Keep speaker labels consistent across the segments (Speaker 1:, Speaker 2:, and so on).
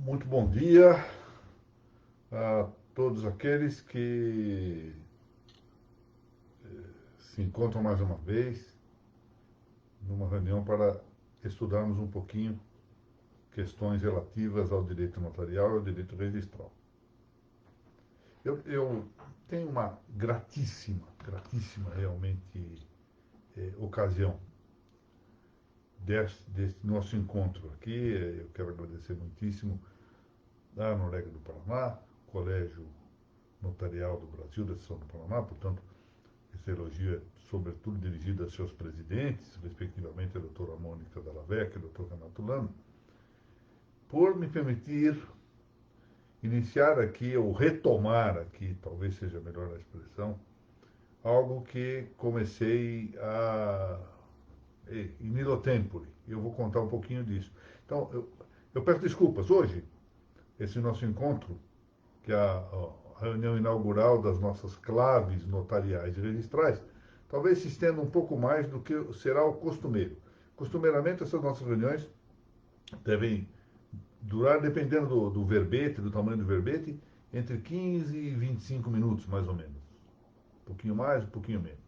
Speaker 1: Muito bom dia a todos aqueles que se encontram mais uma vez numa reunião para estudarmos um pouquinho questões relativas ao direito notarial e ao direito registral. Eu tenho uma gratíssima realmente ocasião desse nosso encontro aqui. Eu quero agradecer muitíssimo a Noréga do Paraná, Colégio Notarial do Brasil, da Seção do Paraná, portanto, esse elogio é sobretudo dirigido a seus presidentes, respectivamente a doutora Mônica Dallavec e o doutor Renato Lano, por me permitir iniciar aqui, ou retomar aqui, talvez seja melhor a expressão, algo que comecei in illo tempore. Eu vou contar um pouquinho disso. Então, eu peço desculpas. Hoje, esse nosso encontro, que é a reunião inaugural das nossas claves notariais e registrais, talvez se estenda um pouco mais do que será o costumeiro. Costumeiramente, essas nossas reuniões devem durar, dependendo do verbete, do tamanho do verbete, entre 15 e 25 minutos, mais ou menos. Um pouquinho mais, um pouquinho menos.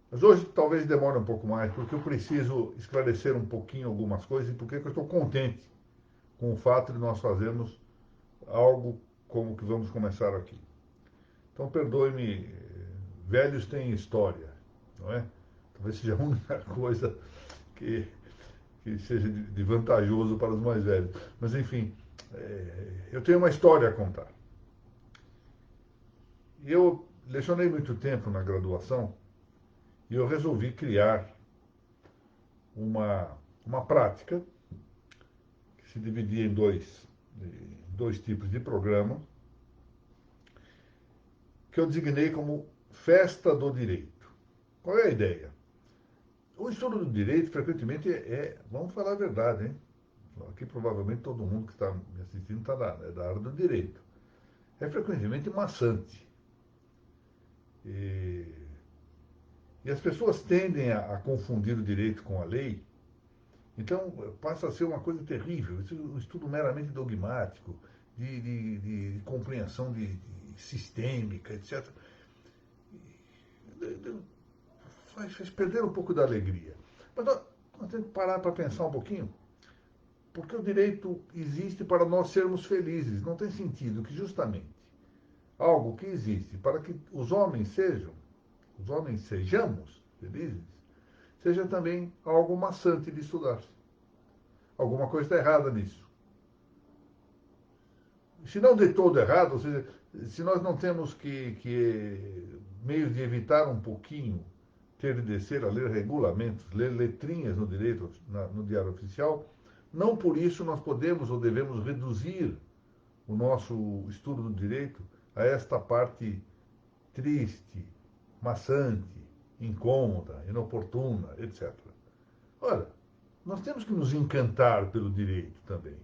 Speaker 1: Mas hoje talvez demore um pouco mais, porque eu preciso esclarecer um pouquinho algumas coisas e porque eu estou contente com o fato de nós fazermos algo como o que vamos começar aqui. Então, perdoe-me, velhos têm história, não é? Talvez seja a única coisa que, que seja de vantajoso para os mais velhos. Mas, enfim, eu tenho uma história a contar. Eu lecionei muito tempo na graduação e eu resolvi criar uma prática que se dividia em dois tipos de programa, que eu designei como Festa do Direito. Qual é a ideia? O estudo do direito, frequentemente, vamos falar a verdade, hein? Aqui provavelmente todo mundo que está me assistindo está da área do direito. É frequentemente maçante. E, e as pessoas tendem a confundir o direito com a lei, então passa a ser uma coisa terrível. Isso é um estudo meramente dogmático, de compreensão sistêmica, etc. Faz perder um pouco da alegria. Mas nós temos que parar para pensar um pouquinho, porque o direito existe para nós sermos felizes. Não tem sentido que justamente algo que existe para que os homens sejamos felizes, seja também algo maçante de estudar. Alguma coisa está errada nisso. Se não de todo errado, ou seja, se nós não temos que meios de evitar um pouquinho ter de descer a ler regulamentos, ler letrinhas no direito, no diário oficial, não por isso nós podemos ou devemos reduzir o nosso estudo do direito a esta parte triste, maçante, incômoda, inoportuna, etc. Ora, nós temos que nos encantar pelo direito também.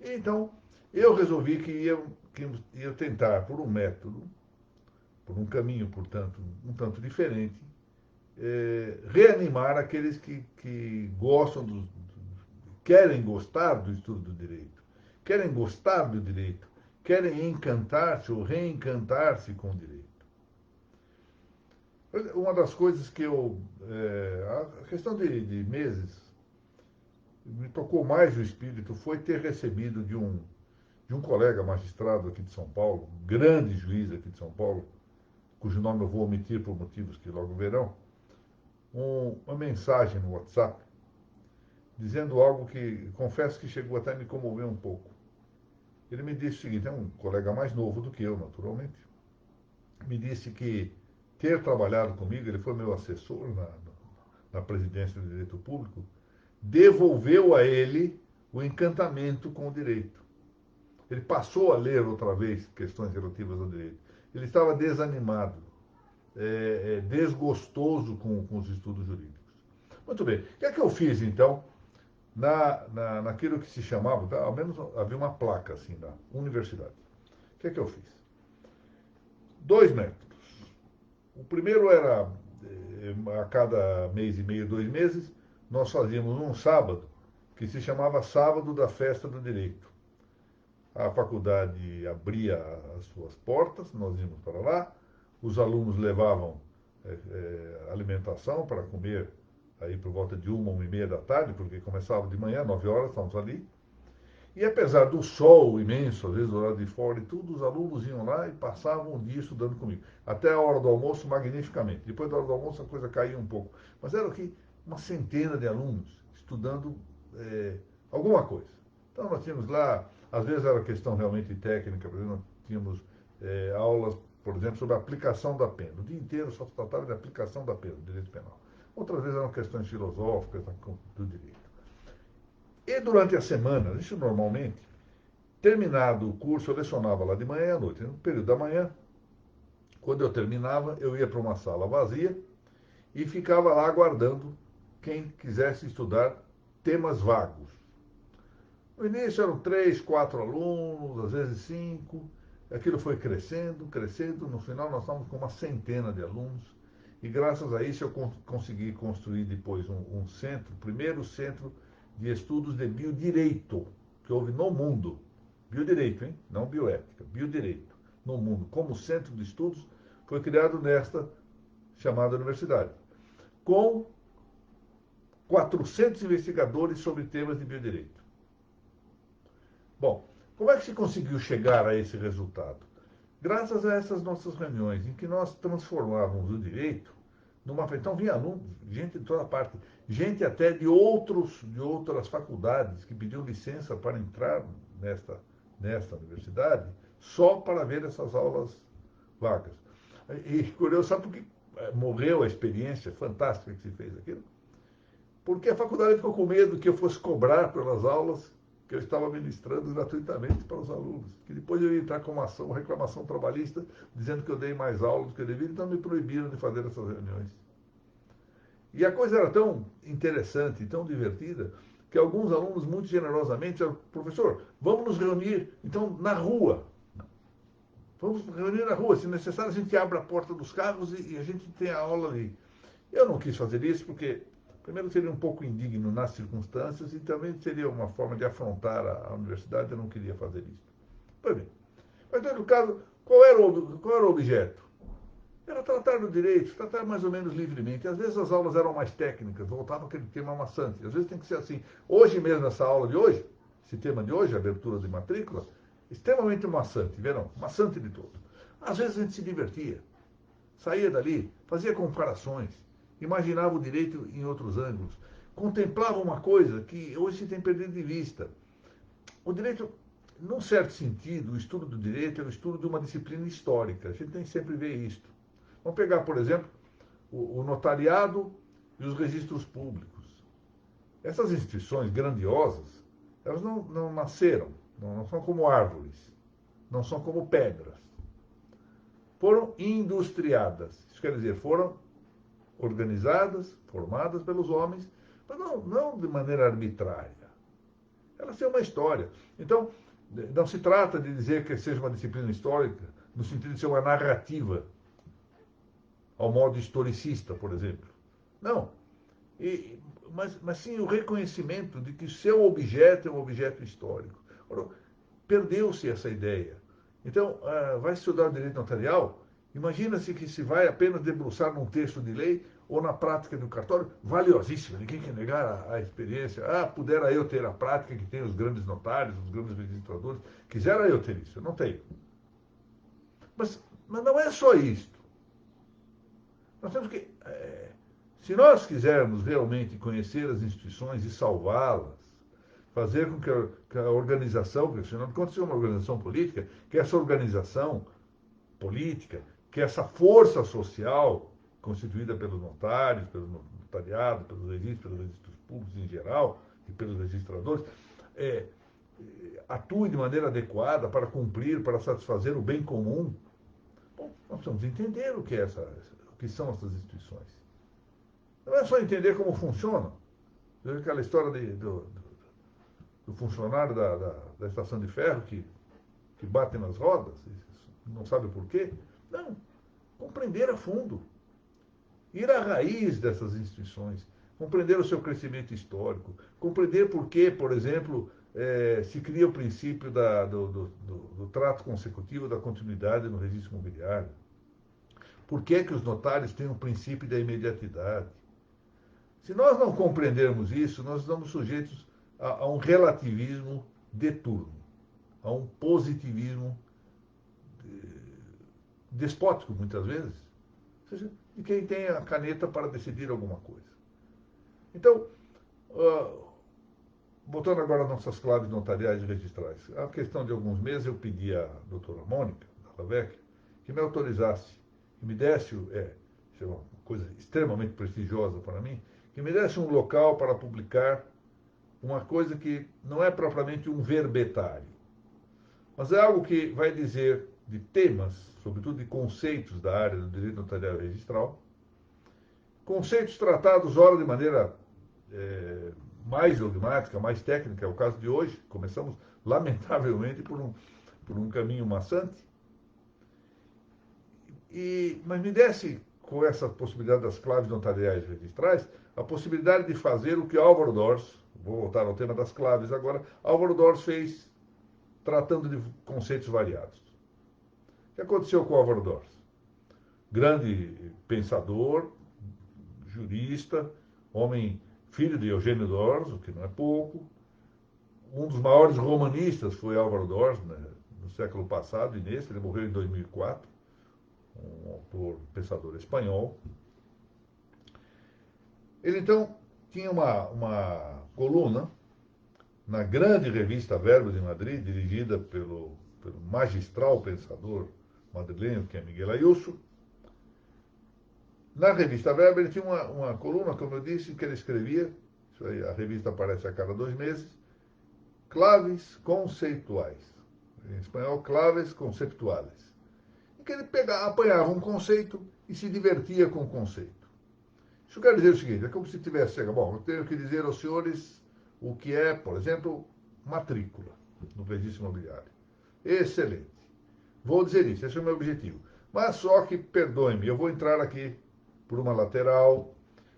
Speaker 1: Então, eu resolvi que ia tentar, por um método, por um caminho, portanto, um tanto diferente, reanimar aqueles que gostam querem gostar do estudo do direito, querem gostar do direito, querem encantar-se ou reencantar-se com o direito. Uma das coisas que a questão de meses, me tocou mais o espírito foi ter recebido de um colega magistrado aqui de São Paulo, grande juiz aqui de São Paulo, cujo nome eu vou omitir por motivos que logo verão, uma mensagem no WhatsApp, dizendo algo que, confesso que chegou até a me comover um pouco. Ele me disse o seguinte, é um colega mais novo do que eu, naturalmente, me disse que ter trabalhado comigo, ele foi meu assessor na presidência do Direito Público, devolveu a ele o encantamento com o direito. Ele passou a ler outra vez questões relativas ao direito. Ele estava desanimado, desgostoso com os estudos jurídicos. Muito bem. O que é que eu fiz, então, naquilo que se chamava, tá? Ao menos havia uma placa assim na universidade. O que é que eu fiz? Dois métodos. O primeiro era, a cada mês e meio, 2 meses, nós fazíamos um sábado, que se chamava Sábado da Festa do Direito. a faculdade abria as suas portas, nós íamos para lá, os alunos levavam alimentação para comer aí por volta de 1h da tarde, porque começava de manhã, 9 horas, estávamos ali. E apesar do sol imenso, às vezes do lado de fora e tudo, os alunos iam lá e passavam o dia estudando comigo. Até a hora do almoço, magnificamente. Depois da hora do almoço, a coisa caía um pouco. Mas era aqui uma centena de alunos estudando alguma coisa. Então nós tínhamos lá, às vezes era questão realmente técnica, por exemplo, nós tínhamos aulas, por exemplo, sobre a aplicação da pena. O dia inteiro só se tratava de aplicação da pena, do direito penal. Outras vezes eram questões filosóficas do direito. E durante a semana, isso normalmente, terminado o curso, eu lecionava lá de manhã e à noite. No período da manhã, quando eu terminava, eu ia para uma sala vazia e ficava lá aguardando quem quisesse estudar temas vagos. No início eram 3, 4 alunos, às vezes 5. Aquilo foi crescendo, crescendo. No final nós estávamos com uma centena de alunos. E graças a isso eu consegui construir depois um centro, o primeiro centro de estudos de biodireito que houve no mundo. Biodireito, hein? Não bioética, biodireito. No mundo, como centro de estudos, foi criado nesta chamada universidade. Com 400 investigadores sobre temas de biodireito. Bom, como é que se conseguiu chegar a esse resultado? Graças a essas nossas reuniões, em que nós transformávamos o direito numa. Então vinha alunos, gente de toda parte, gente até de outras faculdades que pediam licença para entrar nesta universidade, só para ver essas aulas vagas. E curioso, sabe por que morreu a experiência fantástica que se fez aquilo? Porque a faculdade ficou com medo que eu fosse cobrar pelas aulas que eu estava ministrando gratuitamente para os alunos. Que depois eu ia entrar com uma reclamação trabalhista, dizendo que eu dei mais aulas do que eu devia, então me proibiram de fazer essas reuniões. E a coisa era tão interessante, tão divertida, que alguns alunos muito generosamente disseram, professor, vamos nos reunir, então, na rua. Vamos nos reunir na rua, se necessário a gente abre a porta dos carros e a gente tem a aula ali. Eu não quis fazer isso porque primeiro, seria um pouco indigno nas circunstâncias e também seria uma forma de afrontar a universidade. Eu não queria fazer isso. Pois bem. Mas, no caso, qual era o objeto? Era tratar do direito, tratar mais ou menos livremente. Às vezes as aulas eram mais técnicas, voltavam aquele tema maçante. Às vezes tem que ser assim. Hoje mesmo, nessa aula de hoje, esse tema de hoje, abertura de matrícula, extremamente maçante, verão? Maçante de todo. Às vezes a gente se divertia. Saía dali, fazia comparações, imaginava o direito em outros ângulos, contemplava uma coisa que hoje se tem perdido de vista. O direito, num certo sentido, o estudo do direito é o estudo de uma disciplina histórica. A gente tem que sempre ver isto. Vamos pegar, por exemplo, o notariado e os registros públicos. Essas instituições grandiosas, elas não nasceram, não são como árvores, não são como pedras. Foram industriadas. Isso quer dizer, foram organizadas, formadas pelos homens, mas não de maneira arbitrária. Elas têm uma história. Então, não se trata de dizer que seja uma disciplina histórica, no sentido de ser uma narrativa, ao modo historicista, por exemplo. Não. Mas sim o reconhecimento de que seu objeto é um objeto histórico. Perdeu-se essa ideia. Então, vai estudar o direito notarial, imagina-se que se vai apenas debruçar num texto de lei ou na prática do cartório, valiosíssima, ninguém quer negar a experiência. Pudera eu ter a prática que tem os grandes notários, os grandes registradores, quisera eu ter isso, eu não tenho. Mas não é só isto. Nós temos que, se nós quisermos realmente conhecer as instituições e salvá-las, fazer com que a organização, porque senão quando é uma organização política, que essa organização política, que essa força social constituída pelos notários, pelo notariado, pelos registros públicos em geral e pelos registradores, atue de maneira adequada para cumprir, para satisfazer o bem comum. Bom, nós precisamos entender o que são essas instituições. Não é só entender como funcionam. Aquela história do funcionário da estação de ferro que bate nas rodas, não sabe por quê. Não. Compreender a fundo. Ir à raiz dessas instituições. Compreender o seu crescimento histórico. Compreender por que, por exemplo, se cria o princípio do trato consecutivo, da continuidade no registro imobiliário? Por que que os notários têm um princípio da imediatidade? Se nós não compreendermos isso, nós estamos sujeitos a um relativismo de turno, a um positivismo despótico, muitas vezes, ou seja, de quem tem a caneta para decidir alguma coisa. Então, voltando agora às nossas claves notariais e registrais, a questão de alguns meses eu pedi à doutora Mônica Dallavec que me autorizasse, que me desse, isso é uma coisa extremamente prestigiosa para mim, que me desse um local para publicar uma coisa que não é propriamente um verbetário, mas é algo que vai dizer de temas, sobretudo de conceitos da área do direito notarial e registral, conceitos tratados, ora, de maneira mais dogmática, mais técnica, é o caso de hoje. Começamos, lamentavelmente, por um caminho maçante. Mas me desse, com essa possibilidade das claves notariais registrais, a possibilidade de fazer o que Álvaro Dors, vou voltar ao tema das claves agora, Álvaro Dors fez tratando de conceitos variados. O que aconteceu com Álvaro Dors? Grande pensador, jurista, homem filho de Eugênio Dors, o que não é pouco. Um dos maiores romanistas foi Álvaro Dors, né, no século passado, e nesse, ele morreu em 2004, um autor, pensador espanhol. Ele, então, tinha uma coluna na grande revista Verbo de Madrid, dirigida pelo magistral pensador madrilenho, que é Miguel Ayuso. Na revista Verbo, ele tinha uma coluna, como eu disse, que ele escrevia, isso aí, a revista aparece a cada 2 meses, claves conceituais. Em espanhol, claves conceptuales. Em que ele apanhava um conceito e se divertia com o conceito. Isso quer dizer o seguinte, é como se tivesse, bom, eu tenho que dizer aos senhores o que é, por exemplo, matrícula no registro imobiliário. Excelente. Vou dizer isso, esse é o meu objetivo. Mas só que, perdoe-me, eu vou entrar aqui por uma lateral,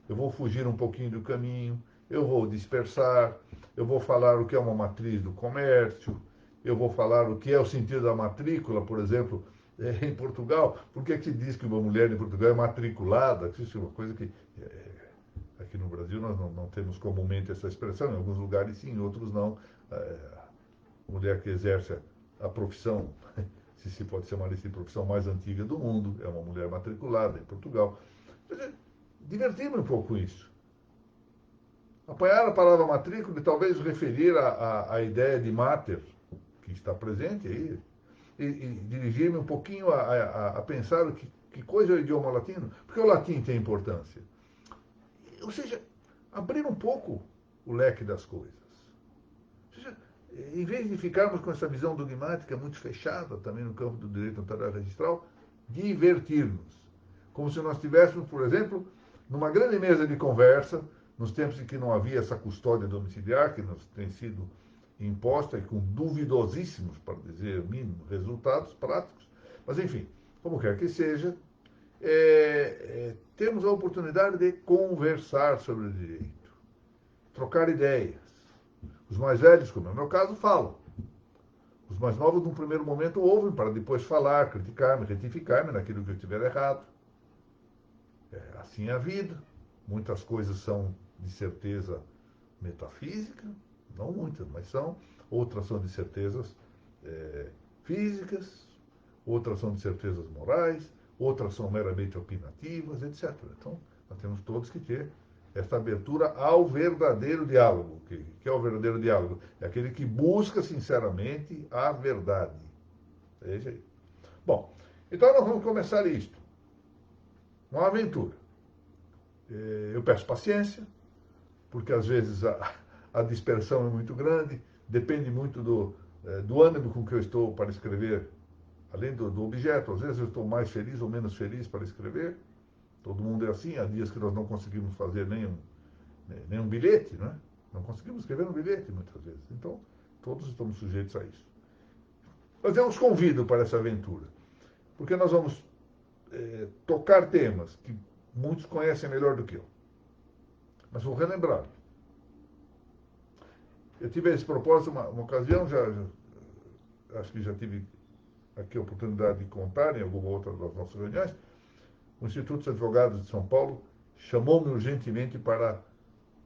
Speaker 1: eu vou fugir um pouquinho do caminho, eu vou dispersar, eu vou falar o que é uma matriz do comércio, eu vou falar o que é o sentido da matrícula, por exemplo, em Portugal. Por que que diz que uma mulher em Portugal é matriculada? Isso é uma coisa que aqui no Brasil nós não temos comumente essa expressão, em alguns lugares sim, em outros não. Mulher que exerce a profissão, se pode chamar isso de profissão mais antiga do mundo, é uma mulher matriculada em Portugal. Divertir-me um pouco com isso. Apanhar a palavra matrícula e talvez referir à ideia de mater, que está presente aí, e dirigir-me um pouquinho a pensar que coisa é o idioma latino, porque o latim tem importância. Ou seja, abrir um pouco o leque das coisas. Ou seja, em vez de ficarmos com essa visão dogmática muito fechada também no campo do direito notarial registral, divertir-nos. Como se nós estivéssemos, por exemplo, numa grande mesa de conversa, nos tempos em que não havia essa custódia domiciliar, que nos tem sido imposta e com duvidosíssimos, para dizer o mínimo, resultados práticos. Mas, enfim, como quer que seja, temos a oportunidade de conversar sobre o direito, trocar ideias. Os mais velhos, como é o meu caso, falam. Os mais novos, num primeiro momento, ouvem para depois falar, criticar-me, retificar-me naquilo que eu estiver errado. Assim é a vida. Muitas coisas são de certeza metafísica, não muitas, mas são. Outras são de certezas físicas, outras são de certezas morais, outras são meramente opinativas, etc. Então, nós temos todos que ter esta abertura ao verdadeiro diálogo. Que é o verdadeiro diálogo? É aquele que busca sinceramente a verdade. Veja aí. Bom, então nós vamos começar isto. Uma aventura. Eu peço paciência, porque às vezes a dispersão é muito grande, depende muito do ânimo com que eu estou para escrever, além do objeto. Às vezes eu estou mais feliz ou menos feliz para escrever. Todo mundo é assim. Há dias que nós não conseguimos fazer nem um bilhete, não é? Não conseguimos escrever um bilhete muitas vezes. Então, todos estamos sujeitos a isso. Mas eu os convido para essa aventura, porque nós vamos tocar temas que muitos conhecem melhor do que eu. Mas vou relembrar. Eu tive esse propósito uma ocasião, acho que já tive aqui a oportunidade de contar em alguma outra das nossas reuniões. O Instituto dos Advogados de São Paulo chamou-me urgentemente para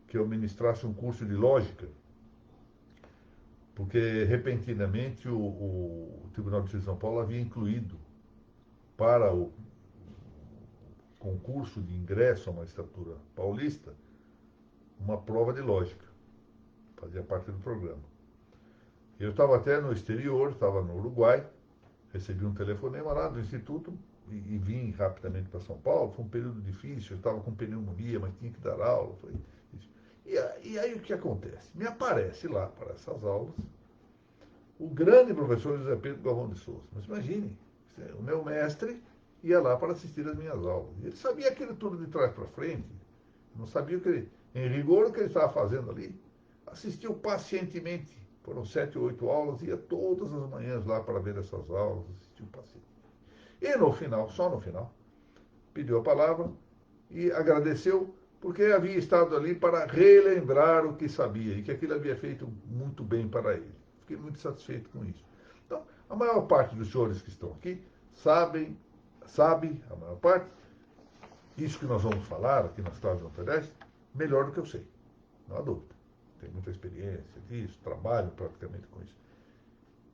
Speaker 1: que eu ministrasse um curso de lógica, porque repentinamente o Tribunal de Justiça de São Paulo havia incluído para o concurso de ingresso à magistratura paulista uma prova de lógica, fazia parte do programa. Eu estava até no exterior, estava no Uruguai, recebi um telefonema lá do Instituto e vim rapidamente para São Paulo. Foi um período difícil, eu estava com pneumonia, mas tinha que dar aula. Foi isso. E aí o que acontece? Me aparece lá para essas aulas o grande professor José Pedro Galvão de Souza. Mas imagine, o meu mestre ia lá para assistir às minhas aulas. Ele sabia aquilo tudo de trás para frente, não sabia o que ele, em rigor, o que ele estava fazendo ali. Assistiu pacientemente, foram 7 ou 8 aulas, ia todas as manhãs lá para ver essas aulas, assistiu pacientemente. E no final, só no final, pediu a palavra e agradeceu porque havia estado ali para relembrar o que sabia e que aquilo havia feito muito bem para ele. Fiquei muito satisfeito com isso. Então, a maior parte dos senhores que estão aqui sabe, a maior parte, isso que nós vamos falar aqui nas classes notariais, melhor do que eu sei, não há dúvida. Tenho muita experiência disso, trabalho praticamente com isso.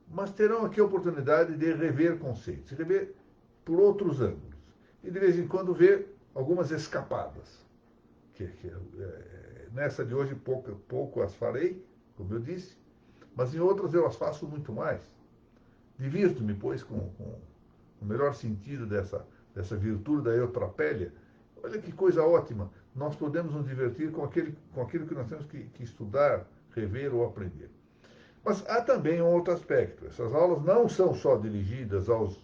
Speaker 1: Mas terão aqui a oportunidade de rever conceitos, rever por outros ângulos. E de vez em quando ver algumas escapadas. Nessa de hoje pouco as farei, como eu disse, mas em outras eu as faço muito mais. Divirto-me, pois, com o melhor sentido dessa virtude da eutrapélia. Olha que coisa ótima. Nós podemos nos divertir com aquilo que nós temos que estudar, rever ou aprender. Mas há também um outro aspecto. Essas aulas não são só dirigidas aos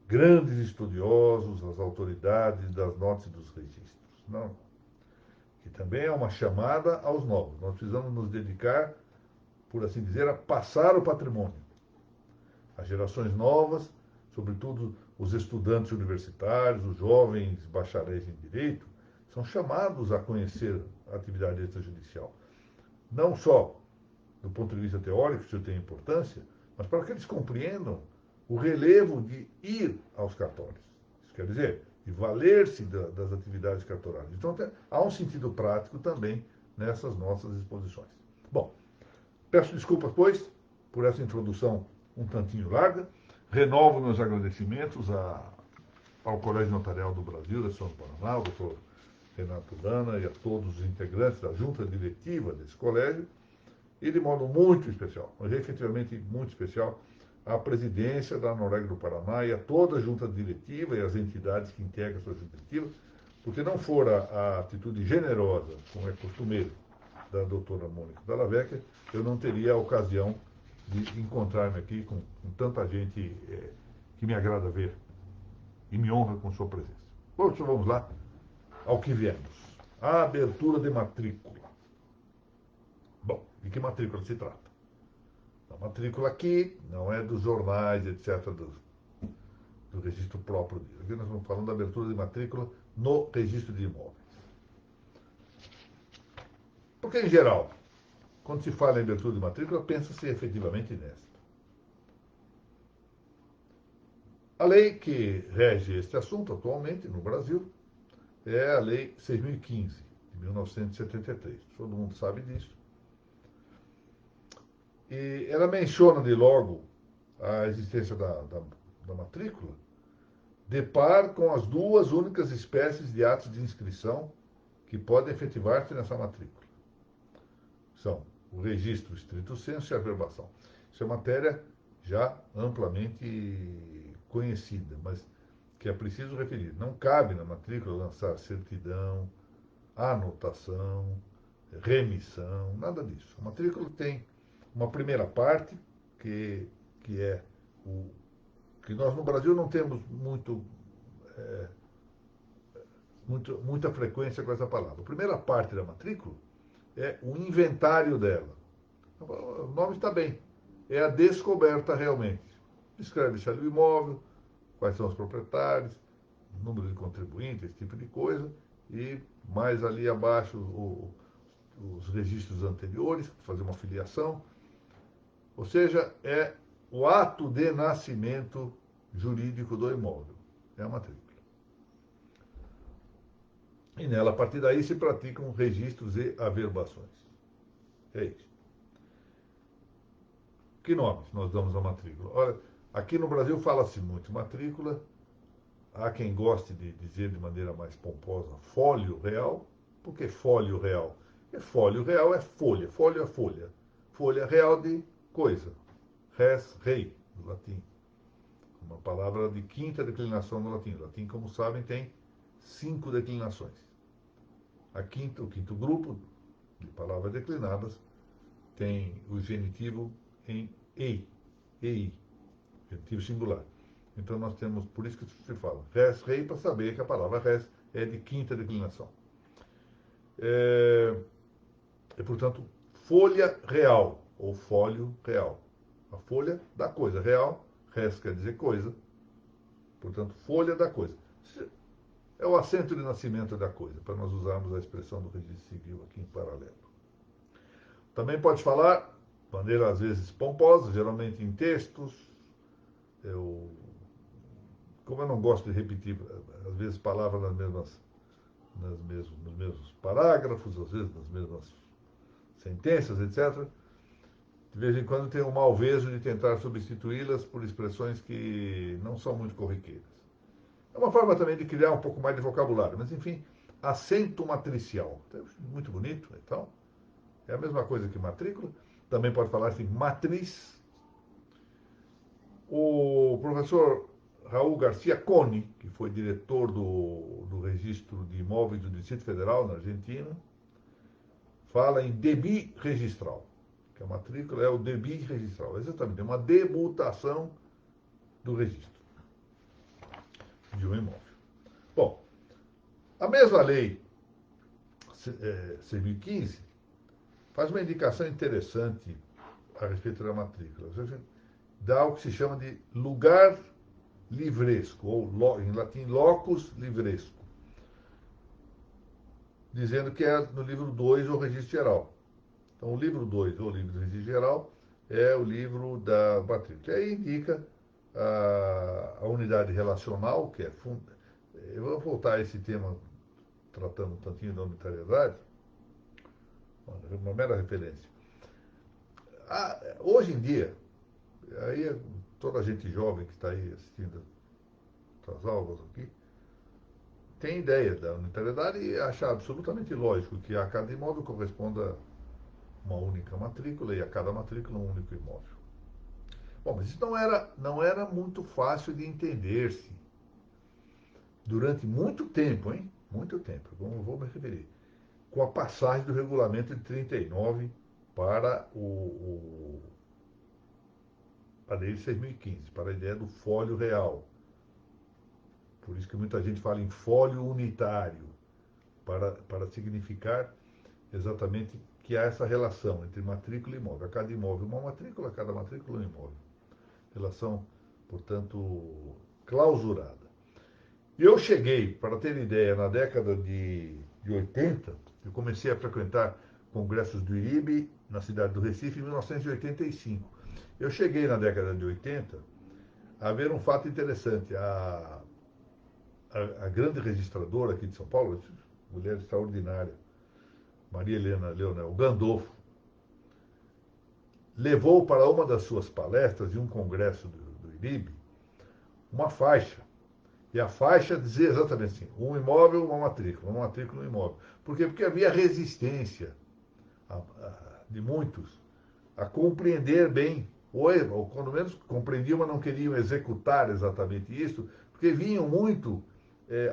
Speaker 1: grandes estudiosos, às autoridades das notas e dos registros. Não. Que também é uma chamada aos novos. Nós precisamos nos dedicar, por assim dizer, a passar o patrimônio. As gerações novas, sobretudo os estudantes universitários, os jovens bacharéis em direito, são chamados a conhecer a atividade extrajudicial. Não só do ponto de vista teórico, isso tem importância, mas para que eles compreendam o relevo de ir aos cartórios. Isso quer dizer, de valer-se das atividades cartorárias. Então, há um sentido prático também nessas nossas exposições. Bom, peço desculpas, pois, por essa introdução um tantinho larga. Renovo meus agradecimentos ao Colégio Notarial do Brasil, da São Paraná, ao doutor Renato Dana e a todos os integrantes da junta diretiva desse colégio, e de modo muito especial, mas efetivamente muito especial, à presidência da Noréga do Paraná e a toda a junta diretiva e as entidades que integram a sua junta diretiva, porque não fora a atitude generosa, como é costumeiro, da doutora Mônica Della Vecchia, eu não teria a ocasião de encontrar-me aqui com tanta gente que me agrada ver e me honra com sua presença. Bom, então vamos lá ao que viemos. A abertura de matrícula. Bom, de que matrícula se trata? A matrícula aqui não é dos jornais, etc., do registro próprio dele. Aqui nós estamos falando da abertura de matrícula no registro de imóveis. Porque, em geral, quando se fala em abertura de matrícula, pensa-se efetivamente nesta. A lei que rege este assunto atualmente no Brasil é a Lei 6.015, de 1973. Todo mundo sabe disso. E ela menciona de logo a existência da matrícula, de par com as duas únicas espécies de atos de inscrição que podem efetivar-se nessa matrícula. São o registro estrito sensu e a averbação. Isso é matéria já amplamente conhecida, mas que é preciso referir. Não cabe na matrícula lançar certidão, anotação, remissão, nada disso. A matrícula tem uma primeira parte, que é o que nós no Brasil não temos muita frequência com essa palavra. A primeira parte da matrícula é o inventário dela. O nome está bem. É a descoberta realmente. Descreve-se ali o imóvel, quais são os proprietários, número de contribuintes, esse tipo de coisa, e mais ali abaixo os registros anteriores, fazer uma filiação. Ou seja, é o ato de nascimento jurídico do imóvel. É a matrícula. E nela, a partir daí, se praticam registros e averbações. É isso. Que nomes nós damos à matrícula? Olha, aqui no Brasil fala-se muito matrícula. Há quem goste de dizer de maneira mais pomposa fólio real. Por que fólio real? Porque fólio real é folha, fólio é folha. Folha real de coisa. Res, rei, no latim. Uma palavra de quinta declinação no latim. O latim, como sabem, tem 5 declinações. O quinto grupo de palavras declinadas tem o genitivo em ei, genitivo singular. Então nós temos, por isso que se fala res, rei, para saber que a palavra res é de quinta declinação. Portanto, folha real, ou fólio real. A folha da coisa. Real, res quer dizer coisa. Portanto, folha da coisa. É o assento de nascimento da coisa, para nós usarmos a expressão do registro civil aqui em paralelo. Também pode falar, de maneira às vezes pomposa, geralmente em textos. Como eu não gosto de repetir, às vezes, palavras nos mesmos parágrafos, às vezes nas mesmas sentenças, etc., de vez em quando tenho o malveso de tentar substituí-las por expressões que não são muito corriqueiras. É uma forma também de criar um pouco mais de vocabulário, mas enfim, acento matricial. Muito bonito, então. É a mesma coisa que matrícula. Também pode falar assim, matriz. O professor Raul Garcia Coni, que foi diretor do Registro de Imóveis do Distrito Federal, na Argentina, fala em debit registral, que a matrícula é o debit registral. Exatamente, é uma debutação do registro de um imóvel. Bom, a mesma lei 6.015 faz uma indicação interessante a respeito da matrícula. Dá o que se chama de lugar livresco, ou em latim locus livresco, dizendo que é no livro 2 o registro geral. Então, o livro 2, ou livro do registro geral, é o livro da matrícula. E aí indica a unidade relacional, que é eu vou voltar a esse tema tratando um tantinho da unitariedade, uma mera referência. Hoje em dia, aí toda a gente jovem que está aí assistindo as aulas aqui, tem ideia da unitariedade e acha absolutamente lógico que a cada imóvel corresponda uma única matrícula e a cada matrícula um único imóvel. Bom, mas isso não era muito fácil de entender-se durante muito tempo, hein? Muito tempo, como vou me referir. Com a passagem do regulamento de 39 para a lei de 6.015, para a ideia do fólio real. Por isso que muita gente fala em fólio unitário, para significar exatamente que há essa relação entre matrícula e imóvel. A cada imóvel uma matrícula, a cada matrícula um imóvel. Relação, portanto, clausurada. E eu cheguei, para ter ideia, na década de 80, eu comecei a frequentar congressos do IRIB na cidade do Recife em 1985. Eu cheguei na década de 80 a ver um fato interessante. A grande registradora aqui de São Paulo, mulher extraordinária, Maria Helena Leonel Gandolfo, levou para uma das suas palestras, em um congresso do IRIB, uma faixa. E a faixa dizia exatamente assim, um imóvel, uma matrícula, um imóvel. Por quê? Porque havia resistência de muitos a compreender bem, ou quando menos compreendiam, mas não queriam executar exatamente isso, porque vinham muito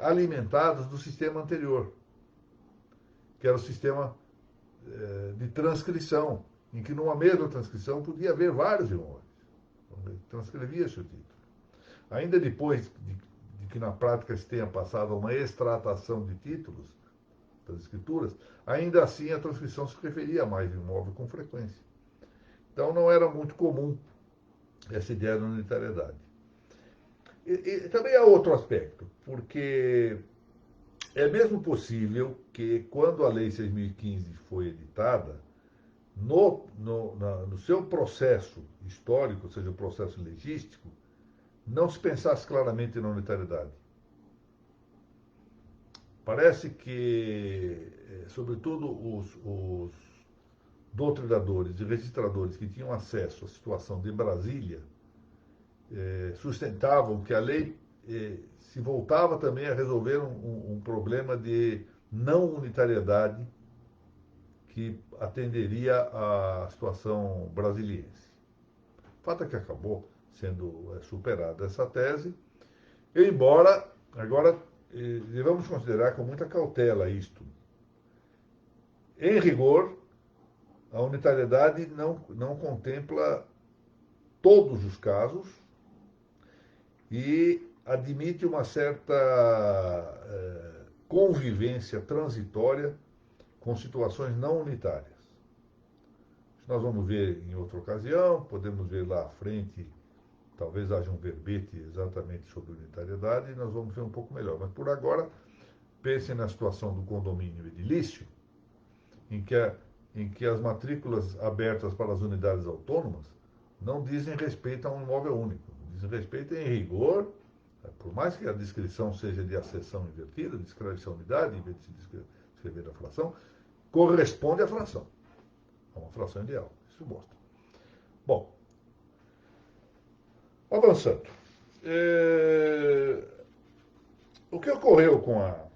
Speaker 1: alimentados do sistema anterior, que era o sistema de transcrição, em que numa mesma transcrição podia haver vários imóveis. Transcrevia-se o título. Ainda depois de que na prática se tenha passado a uma extratação de títulos das escrituras, ainda assim a transcrição se referia a mais de um imóvel com frequência. Então não era muito comum essa ideia da unitariedade. E também há outro aspecto, porque É mesmo possível que, quando a Lei 6.015 foi editada, no seu processo histórico, ou seja, o processo legístico, não se pensasse claramente na unitariedade. Parece que, sobretudo, os doutrinadores e registradores que tinham acesso à situação de Brasília sustentavam que a lei se voltava também a resolver um problema de não unitariedade que atenderia à situação brasiliense. O fato é que acabou sendo superada essa tese, embora agora devemos considerar com muita cautela isto. Em rigor, a unitariedade não contempla todos os casos e admite uma certa convivência transitória com situações não unitárias. Isso nós vamos ver em outra ocasião, podemos ver lá à frente, talvez haja um verbete exatamente sobre unitariedade e nós vamos ver um pouco melhor. Mas por agora, pensem na situação do condomínio edilício, em que as matrículas abertas para as unidades autônomas não dizem respeito a um imóvel único, dizem respeito em rigor, por mais que a descrição seja de acessão invertida, descreve-se a unidade em vez de se descrever a fração, corresponde à fração, a uma fração ideal. Isso mostra. Bom, avançando. O que ocorreu com a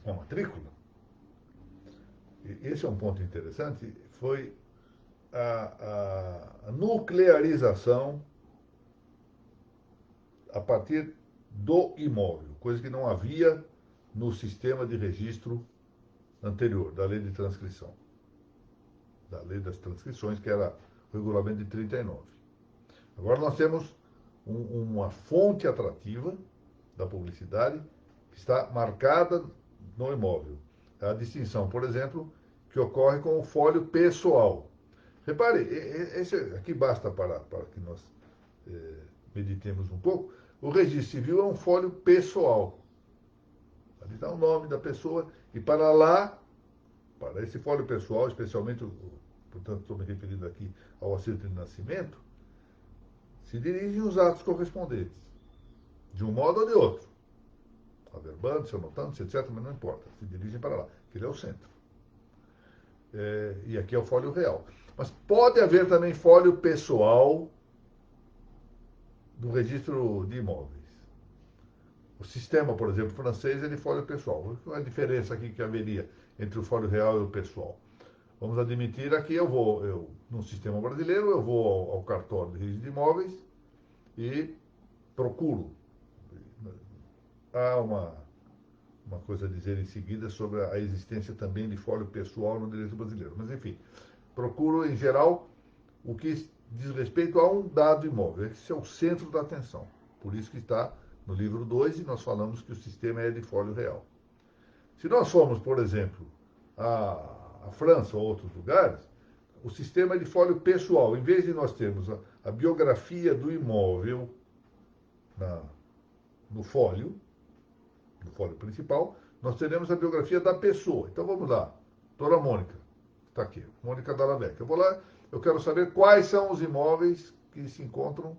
Speaker 1: matrícula, e esse é um ponto interessante, foi a nuclearização a partir do imóvel, coisa que não havia no sistema de registro anterior, da lei de transcrição, da lei das transcrições, que era o regulamento de 39. Agora nós temos uma fonte atrativa da publicidade que está marcada no imóvel. A distinção, por exemplo, que ocorre com o folio pessoal. Repare, esse aqui basta para que nós meditemos um pouco. O registro civil é um folio pessoal. Ali está o nome da pessoa e para lá, para esse folio pessoal, especialmente, portanto, estou me referindo aqui ao acerto de nascimento, se dirigem os atos correspondentes, de um modo ou de outro. Averbando-se, anotando-se, etc., mas não importa, se dirigem para lá, que ele é o centro. E aqui é o folio real. Mas pode haver também folio pessoal do registro de imóveis. O sistema, por exemplo, francês é de folio pessoal. Qual é a diferença aqui que haveria entre o folio real e o pessoal? Vamos admitir aqui, no sistema brasileiro, eu vou ao cartório de registro de imóveis e procuro. Há uma coisa a dizer em seguida sobre a existência também de folio pessoal no direito brasileiro. Mas, enfim, procuro, em geral, o que diz respeito a um dado imóvel. Esse é o centro da atenção. Por isso que está no livro 2 e nós falamos que o sistema é de folio real. Se nós formos, por exemplo, a França ou outros lugares, o sistema é de folio pessoal. Em vez de nós termos a biografia do imóvel no folho principal, nós teremos a biografia da pessoa. Então vamos lá. Doutora Mônica, está aqui, Mônica Dallavecchia. Eu vou lá, eu quero saber quais são os imóveis que se encontram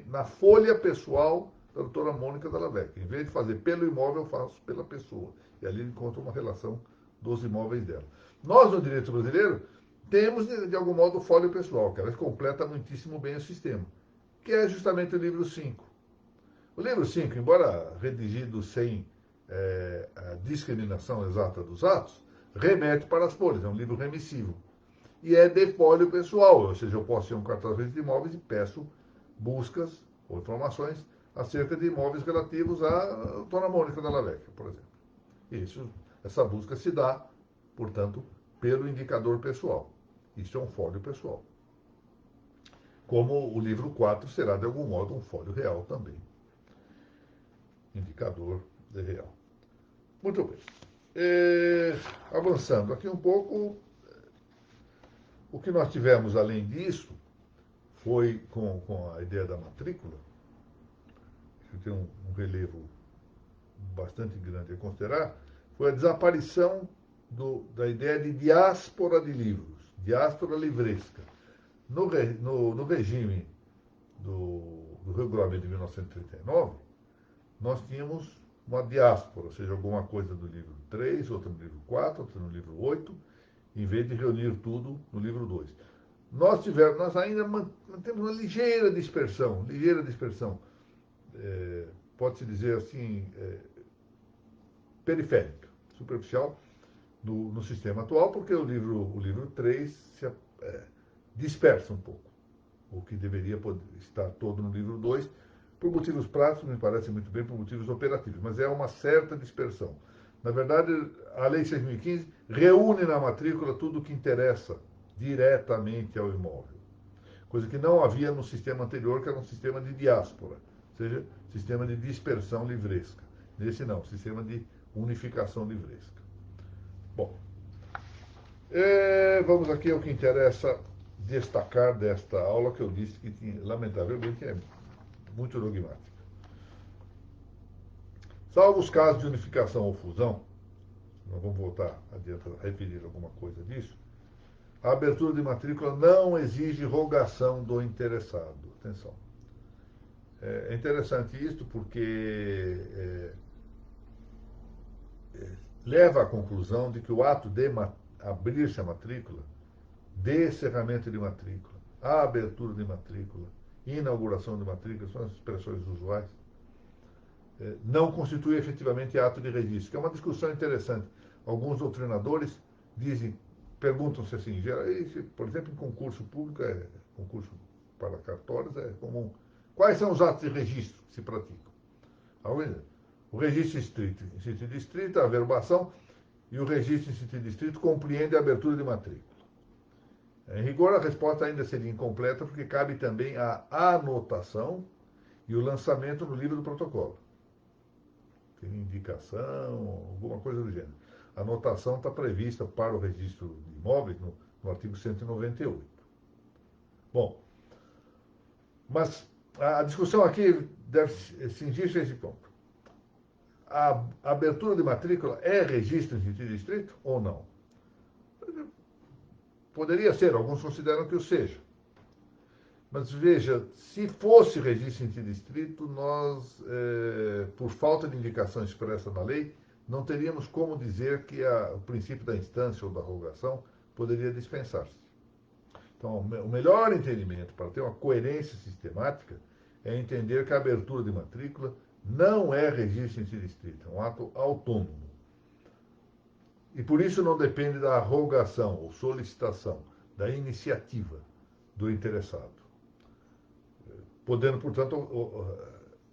Speaker 1: na folha pessoal da doutora Mônica Dallavecchia. Em vez de fazer pelo imóvel, eu faço pela pessoa. E ali encontro uma relação dos imóveis dela. Nós, no direito brasileiro, temos, de algum modo, o folio pessoal, que ela completa muitíssimo bem o sistema, que é justamente o livro 5. O livro 5, embora redigido sem a discriminação exata dos atos, remete para as folhas, é um livro remissivo. E é de folio pessoal, ou seja, eu posso ir a um cartório de imóveis e peço buscas ou informações acerca de imóveis relativos à doutora Mônica Dallavecchia, por exemplo. Essa busca se dá, portanto, pelo indicador pessoal. Isso é um folio pessoal. Como o livro 4 será, de algum modo, um folio real também. Indicador de real. Muito bem. Avançando aqui um pouco, o que nós tivemos além disso foi com a ideia da matrícula, que tem um relevo bastante grande a considerar, foi a desaparição da ideia de diáspora de livros, diáspora livresca. No regime do regulamento de 1939, nós tínhamos uma diáspora, ou seja, alguma coisa do livro 3, outra no livro 4, outra no livro 8, em vez de reunir tudo no livro 2. Nós ainda mantemos uma ligeira dispersão, pode-se dizer assim, periférica, superficial, no sistema atual, porque o livro 3 se dispersa um pouco, o que deveria estar todo no livro 2, por motivos práticos, me parece muito bem, por motivos operativos, mas é uma certa dispersão. Na verdade, a Lei 6.015 reúne na matrícula tudo o que interessa diretamente ao imóvel, coisa que não havia no sistema anterior, que era um sistema de diáspora, ou seja, sistema de dispersão livresca. Nesse não, sistema de unificação livresca. Bom, vamos aqui ao que interessa destacar desta aula, que eu disse que, lamentavelmente, é muito dogmática. Salvo os casos de unificação ou fusão, nós vamos voltar adiante a referir alguma coisa disso, a abertura de matrícula não exige rogação do interessado. Atenção. É interessante isto porque leva à conclusão de que o ato de abrir-se a matrícula, de encerramento de matrícula, a abertura de matrícula, inauguração de matrícula, são as expressões usuais, não constitui efetivamente ato de registro, que é uma discussão interessante. Alguns doutrinadores perguntam-se assim, por exemplo, em concurso público, concurso para cartórios, é comum. Quais são os atos de registro que se praticam? O registro em sentido estrito, a averbação, e o registro em sentido estrito compreende a abertura de matrícula. Em rigor, a resposta ainda seria incompleta, porque cabe também a anotação e o lançamento no livro do protocolo. Tem indicação, alguma coisa do gênero. A anotação está prevista para o registro de imóveis no artigo 198. Bom, mas a discussão aqui deve cingir-se a esse ponto. A abertura de matrícula é registro em sentido estrito ou não? Poderia ser, alguns consideram que o seja. Mas veja, se fosse registro em sentido estrito, nós, por falta de indicação expressa na lei, não teríamos como dizer que o princípio da instância ou da rogação poderia dispensar-se. Então, o melhor entendimento para ter uma coerência sistemática é entender que a abertura de matrícula não é registro em sentido estrito, é um ato autônomo. E por isso não depende da rogação ou solicitação, da iniciativa do interessado, podendo, portanto,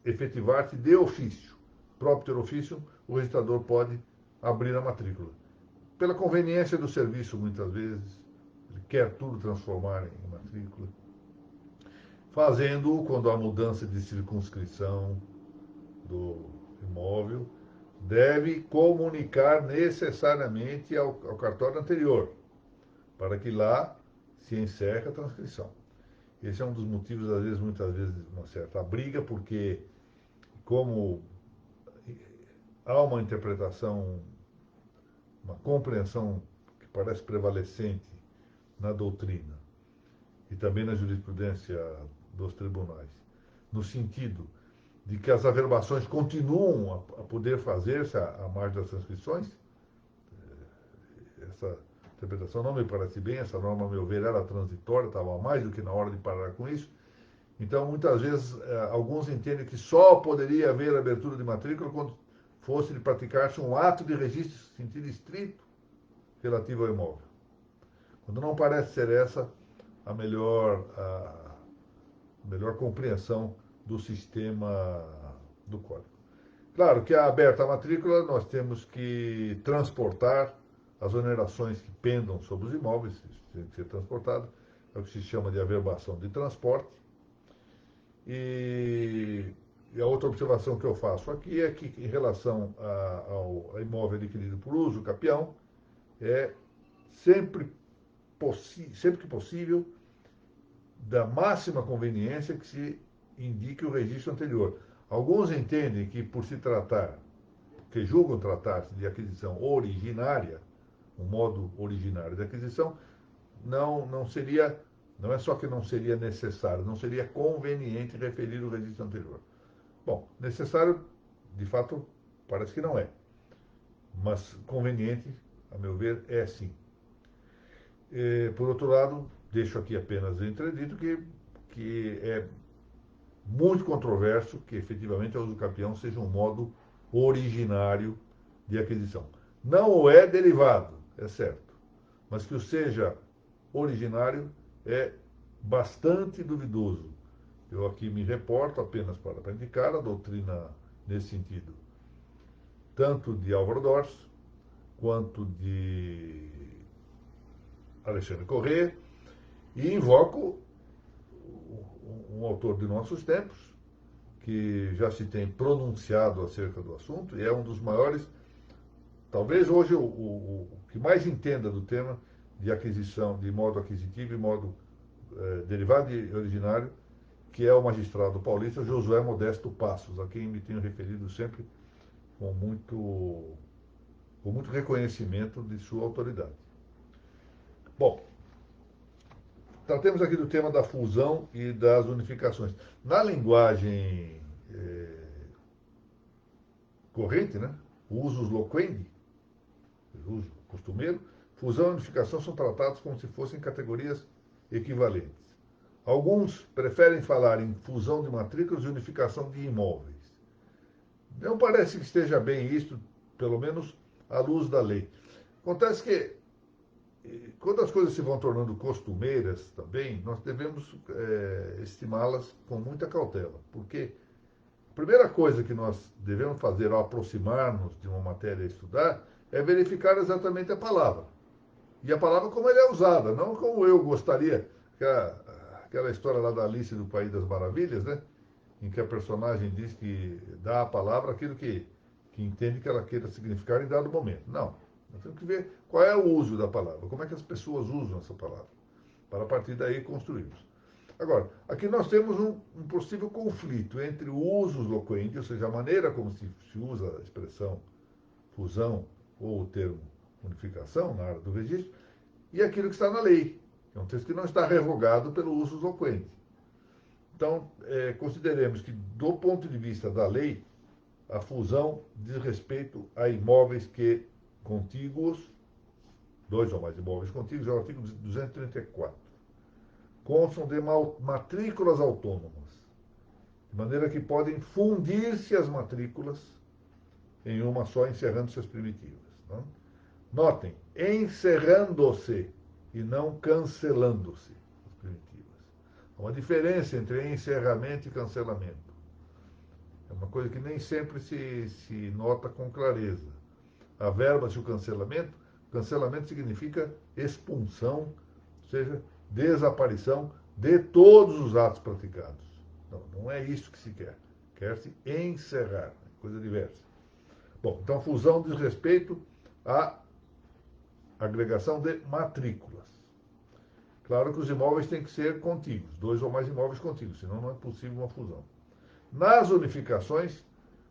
Speaker 1: efetivar-se de ofício. Propter officium, o registrador pode abrir a matrícula. Pela conveniência do serviço, muitas vezes, ele quer tudo transformar em matrícula, fazendo-o quando há mudança de circunscrição do imóvel, deve comunicar necessariamente ao cartório anterior, para que lá se encerre a transcrição. Esse é um dos motivos, muitas vezes, de uma certa briga, porque como há uma interpretação, uma compreensão que parece prevalecente na doutrina e também na jurisprudência dos tribunais, no sentido de que as averbações continuam a poder fazer-se à margem das transcrições, essa interpretação não me parece bem, essa norma, a meu ver, era transitória, estava mais do que na hora de parar com isso. Então, muitas vezes, alguns entendem que só poderia haver abertura de matrícula quando fosse de praticar-se um ato de registro em sentido estrito relativo ao imóvel. Quando não parece ser essa a melhor compreensão do sistema do código. Claro que, aberta a matrícula, nós temos que transportar as onerações que pendam sobre os imóveis, isso tem que ser transportado, é o que se chama de averbação de transporte. E a outra observação que eu faço aqui é que, em relação ao imóvel adquirido por uso capião, é sempre que possível, da máxima conveniência que se indique o registro anterior. Alguns entendem que, por se tratar que julgam tratar-se de aquisição originária, um modo originário de aquisição, não seria, não é só que não seria necessário, não seria conveniente referir o registro anterior. Bom, necessário, de fato, parece que não é, mas conveniente, a meu ver, é sim. Por outro lado, deixo aqui apenas entredito que é muito controverso que efetivamente a uso capião seja um modo originário de aquisição. Não o é derivado, é certo, mas que o seja originário é bastante duvidoso. Eu aqui me reporto apenas para indicar a doutrina nesse sentido, tanto de Álvaro Dors, quanto de Alexandre Corrêa, e invoco um autor de nossos tempos, que já se tem pronunciado acerca do assunto, e é um dos maiores, talvez hoje o que mais entenda do tema de aquisição, de modo aquisitivo e modo derivado e originário, que é o magistrado paulista Josué Modesto Passos, a quem me tenho referido sempre com muito reconhecimento de sua autoridade. Bom, tratemos aqui do tema da fusão e das unificações. Na linguagem corrente, né, o usus loquendi, o uso costumeiro, fusão e unificação são tratados como se fossem categorias equivalentes. Alguns preferem falar em fusão de matrículas e unificação de imóveis. Não parece que esteja bem isto, pelo menos à luz da lei. Acontece que, quando as coisas se vão tornando costumeiras também, nós devemos estimá-las com muita cautela, porque a primeira coisa que nós devemos fazer ao aproximarmos de uma matéria a estudar é verificar exatamente a palavra. E a palavra como ela é usada, não como eu gostaria. Aquela história lá da Alice do País das Maravilhas, né? Em que a personagem diz que dá à palavra aquilo que entende que ela queira significar em dado momento. Não. Nós temos que ver qual é o uso da palavra, como é que as pessoas usam essa palavra, para a partir daí construirmos. Agora, aqui nós temos um possível conflito entre o usus loquendi, ou seja, a maneira como se usa a expressão fusão ou o termo unificação na área do registro, e aquilo que está na lei. É um texto que não está revogado pelo usus loquendi. Então, consideremos que, do ponto de vista da lei, a fusão diz respeito a imóveis que contíguos, dois ou mais imóveis contíguos, é o artigo 234. Constam de matrículas autônomas, de maneira que podem fundir-se as matrículas em uma só, encerrando-se as primitivas. Não? Notem, encerrando-se e não cancelando-se as primitivas. Há uma diferença entre encerramento e cancelamento. É uma coisa que nem sempre se nota com clareza. Averba-se o cancelamento. Cancelamento significa expulsão, ou seja, desaparição de todos os atos praticados. Não é isso que se quer. Quer-se encerrar, coisa diversa. Bom, então fusão diz respeito à agregação de matrículas. Claro que os imóveis têm que ser contíguos, dois ou mais imóveis contíguos, senão não é possível uma fusão. Nas unificações,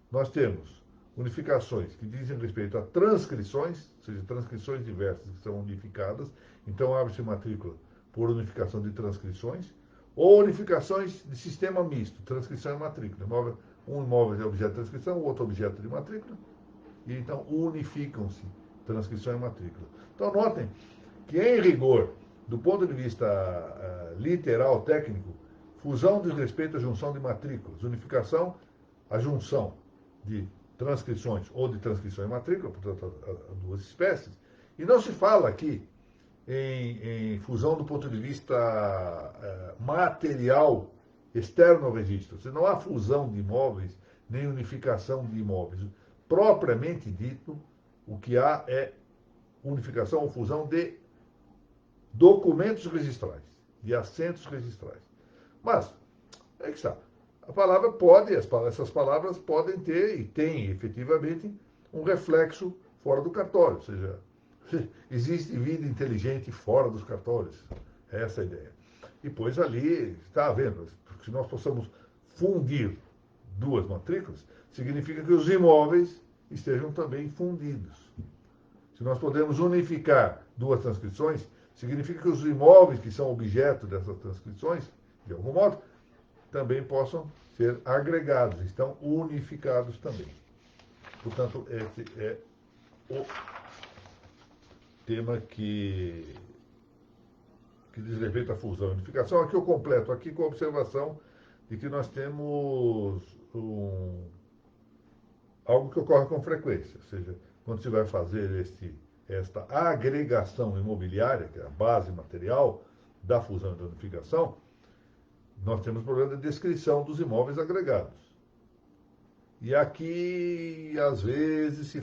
Speaker 1: nós temos unificações que dizem respeito a transcrições, ou seja, transcrições diversas que são unificadas, então abre-se matrícula por unificação de transcrições, ou unificações de sistema misto, transcrição e matrícula. Um imóvel é objeto de transcrição, o outro objeto de matrícula, e então unificam-se transcrição e matrícula. Então notem que, em rigor, do ponto de vista literal, técnico, fusão diz respeito à junção de matrículas, unificação, a junção de transcrições ou de transcrição e matrícula, portanto, as duas espécies. E não se fala aqui em fusão do ponto de vista material externo ao registro. Ou seja, não há fusão de imóveis, nem unificação de imóveis. Propriamente dito, o que há é unificação ou fusão de documentos registrais, de assentos registrais. Mas, é que está. A palavra pode, essas palavras podem ter, e têm efetivamente, um reflexo fora do cartório. Ou seja, existe vida inteligente fora dos cartórios. É essa a ideia. E pois ali, está havendo, se nós possamos fundir duas matrículas, significa que os imóveis estejam também fundidos. Se nós podemos unificar duas transcrições, significa que os imóveis que são objeto dessas transcrições, de algum modo, também possam ser agregados, estão unificados também. Portanto, esse é o tema que diz respeito à fusão e unificação. Aqui eu completo aqui com a observação de que nós temos algo que ocorre com frequência, ou seja, quando se vai fazer esta agregação imobiliária, que é a base material da fusão e da unificação, nós temos problema de descrição dos imóveis agregados. E aqui, às vezes,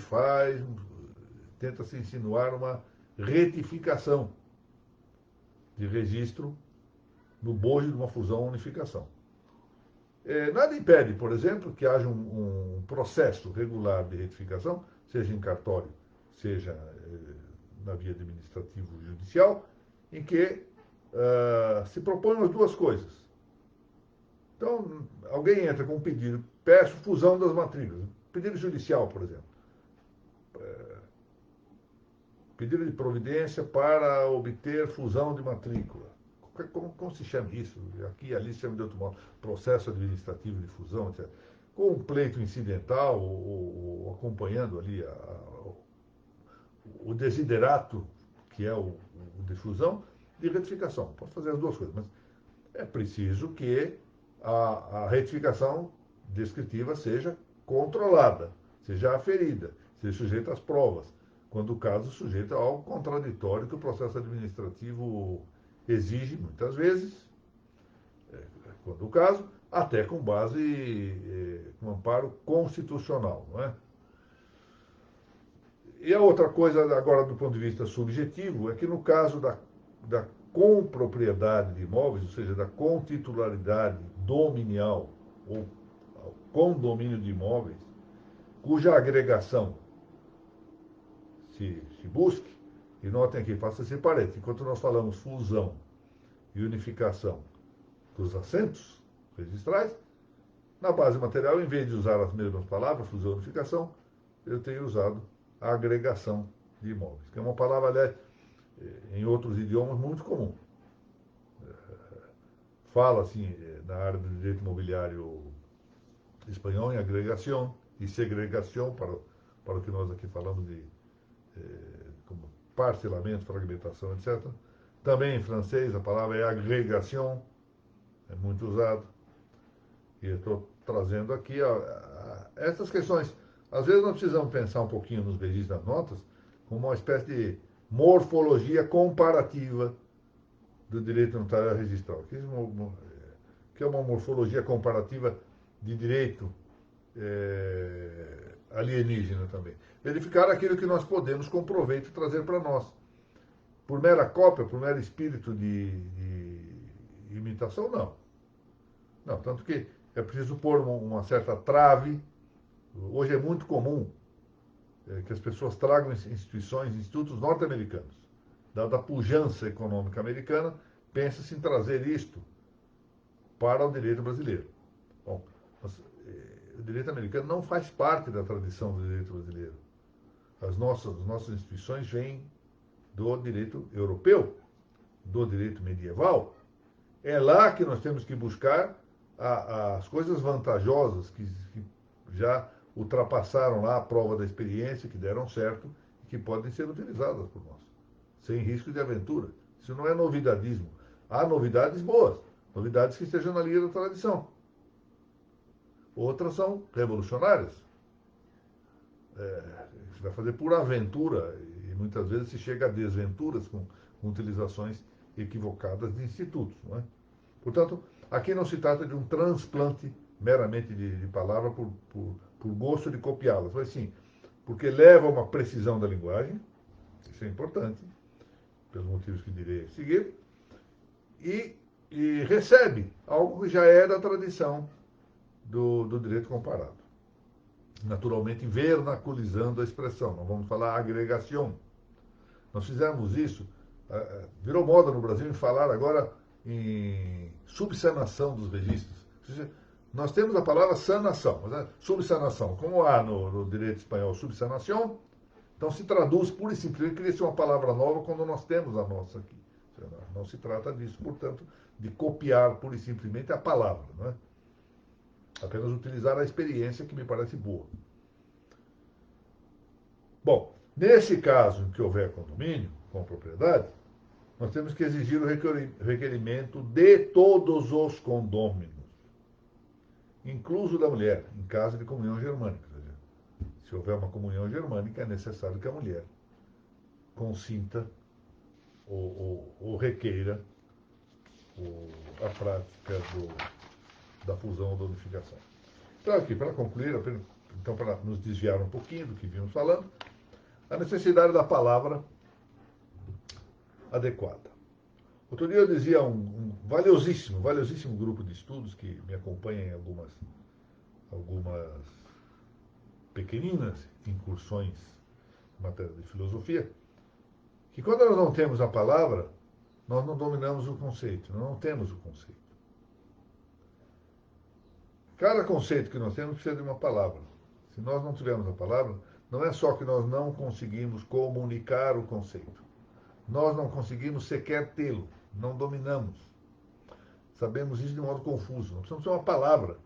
Speaker 1: tenta-se insinuar uma retificação de registro no bojo de uma fusão ou unificação. Nada impede, por exemplo, que haja um processo regular de retificação, seja em cartório, seja na via administrativo-judicial, em que se propõem as duas coisas. Então, alguém entra com um pedido, peço fusão das matrículas, pedido judicial, por exemplo. Pedido de providência para obter fusão de matrícula. Como se chama isso? Aqui e ali se chama de outro modo. Processo administrativo de fusão, etc. Com um pleito incidental, ou acompanhando ali o desiderato, que é o de fusão, de retificação. Pode fazer as duas coisas, mas é preciso que a retificação descritiva seja controlada, seja aferida, seja sujeita às provas. Quando o caso sujeito ao contraditório que o processo administrativo exige, muitas vezes, quando o caso, até com base, com amparo constitucional, não é? E a outra coisa, agora do ponto de vista subjetivo, é que no caso da compropriedade de imóveis, ou seja, da contitularidade dominial ou condomínio de imóveis, cuja agregação se busque, e notem aqui, faça esse parênteses, enquanto nós falamos fusão e unificação dos assentos registrais, na base material, em vez de usar as mesmas palavras, fusão e unificação, eu tenho usado a agregação de imóveis, que é uma palavra, aliás, em outros idiomas, muito comum. Fala, assim, na área do direito imobiliário espanhol, em agregação e segregação, para o que nós aqui falamos de como parcelamento, fragmentação, etc. Também em francês a palavra é agrégation, é muito usado. E eu estou trazendo aqui essas questões. Às vezes nós precisamos pensar um pouquinho nos registros das notas como uma espécie de morfologia comparativa do direito notarial registral, que é uma morfologia comparativa de direito alienígena também. Verificar aquilo que nós podemos com proveito trazer para nós. Por mera cópia, por mero espírito de imitação, não. Não, tanto que é preciso pôr uma certa trave. Hoje é muito comum que as pessoas tragam institutos norte-americanos. Dada a pujança econômica americana, pensa-se em trazer isto para o direito brasileiro. Bom, o direito americano não faz parte da tradição do direito brasileiro. As nossas instituições vêm do direito europeu, do direito medieval. É lá que nós temos que buscar as coisas vantajosas que já ultrapassaram lá a prova da experiência, que deram certo e que podem ser utilizadas por nós, sem risco de aventura. Isso não é novidadismo. Há novidades boas, novidades que estejam na linha da tradição. Outras são revolucionárias. Se vai fazer por aventura, e muitas vezes se chega a desventuras com utilizações equivocadas de institutos. Não é? Portanto, aqui não se trata de um transplante meramente de palavra por gosto de copiá-las, mas sim, porque leva a uma precisão da linguagem, isso é importante, pelos motivos que direi a seguir, e recebe algo que já é da tradição do direito comparado. Naturalmente, vernaculizando a expressão, não vamos falar agregação. Nós fizemos isso, virou moda no Brasil em falar agora em subsanação dos registros. Nós temos a palavra sanação, né? Subsanação. Como há no direito espanhol subsanação, então se traduz pura e simplesmente, cria-se uma palavra nova quando nós temos a nossa aqui. Não se trata disso, portanto, de copiar pura e simplesmente a palavra, não é? Apenas utilizar a experiência que me parece boa. Bom, nesse caso em que houver condomínio com propriedade, nós temos que exigir o requerimento de todos os condôminos, incluso da mulher, em caso de comunhão germânica. Se houver uma comunhão germânica, é necessário que a mulher consinta ou requeira a prática da fusão ou da unificação. Então, aqui, para concluir, então, para nos desviar um pouquinho do que vimos falando, a necessidade da palavra adequada. Outro dia eu dizia a um valiosíssimo grupo de estudos que me acompanha em algumas pequeninas incursões em matéria de filosofia, que quando nós não temos a palavra, nós não dominamos o conceito, nós não temos o conceito. Cada conceito que nós temos precisa de uma palavra. Se nós não tivermos a palavra, não é só que nós não conseguimos comunicar o conceito. Nós não conseguimos sequer tê-lo, não dominamos. Sabemos isso de modo confuso. Nós precisamos ter uma palavra,